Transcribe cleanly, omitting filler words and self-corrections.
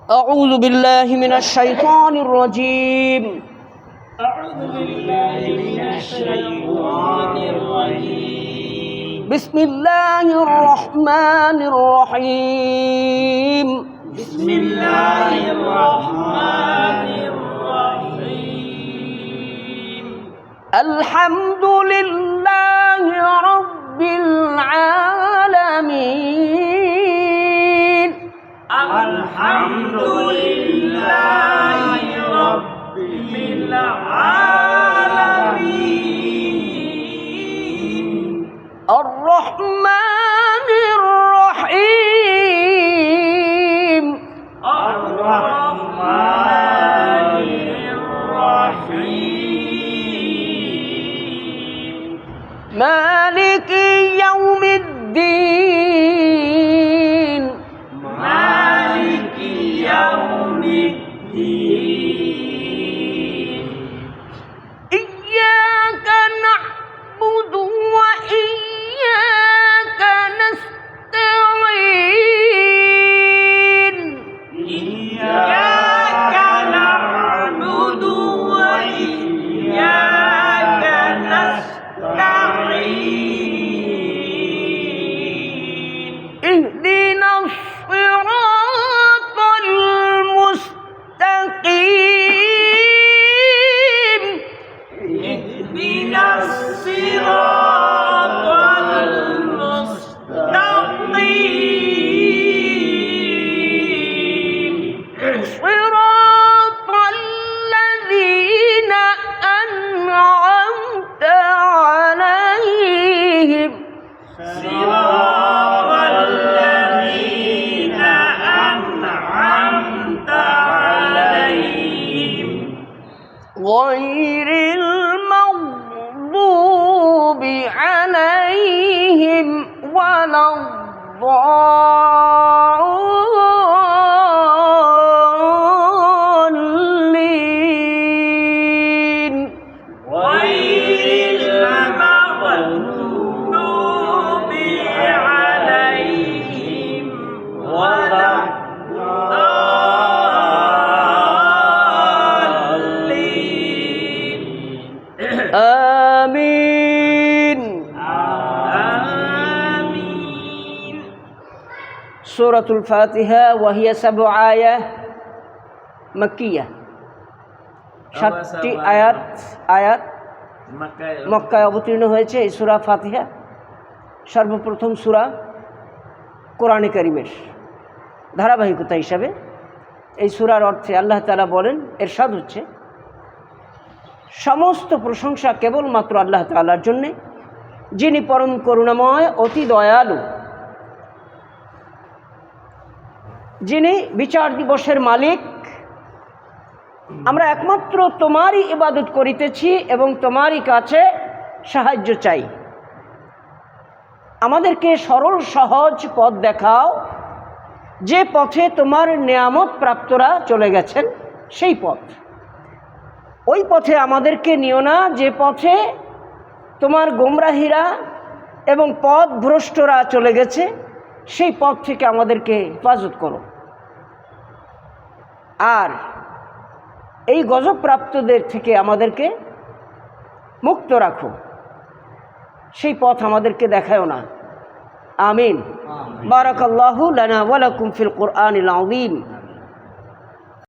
أعوذ بالله من الشيطان الرجيم. بسم الله الرحمن الرحيم. بسم الله الرحمن الرحيم. الحمد لله رب العالمين. الحمد لله رب العالمين. الرحمن الرحيم. الرحمن الرحيم. مالك يوم الدين. مالك يوم الدين. إياك نعبد وإياك نستعين. إياك نعبد وإياك نستعين. اهدنا الصراط المستقيم. اهدنا الصراط المستقيم. صراط الذين أنعمت عليهم صراط الذين أنعمت عليهم غير المغضوب عليهم ولا الضالين. غير المغضوب عليهم ولا الضالين. آمين. آمين. سورة الفاتحة وهي 7 آية مكية. 7টি আয়াত মক্কায় অবতীর্ণ হয়েছে এই সূরা ফাতিহা। সর্বপ্রথম সূরা কোরআনে কারিমের ধারাবাহিকতা হিসাবে এই সূরার অর্থে আল্লাহ তাআলা বলেন, এরশাদ হচ্ছে, সমস্ত প্রশংসা কেবলমাত্র আল্লাহ তাআলার জন্যে, যিনি পরম করুণাময় অতি দয়ালু, যিনি বিচার দিবসের মালিক। আমরা একমাত্র তোমারই ইবাদত করিতেছি এবং তোমারই কাছে সাহায্য চাই। আমাদেরকে সরল সহজ পথ দেখাও, যে পথে তোমার নেয়ামত প্রাপ্তরা চলে গেছেন সেই পথ। ওই পথে আমাদেরকে নিও না যে পথে তোমার গোমরাহিরা এবং পথ ভ্রষ্টরা চলে গেছে, সেই পথ থেকে আমাদেরকে হেফাজত করো। আর এই গজবপ্রাপ্তদের থেকে আমাদেরকে মুক্ত রাখো, সেই পথ আমাদেরকে দেখায়ও না। আমিন। বারাকাল্লাহু লানা ওয়া লাকুম ফিল কুরআনিল আযীম।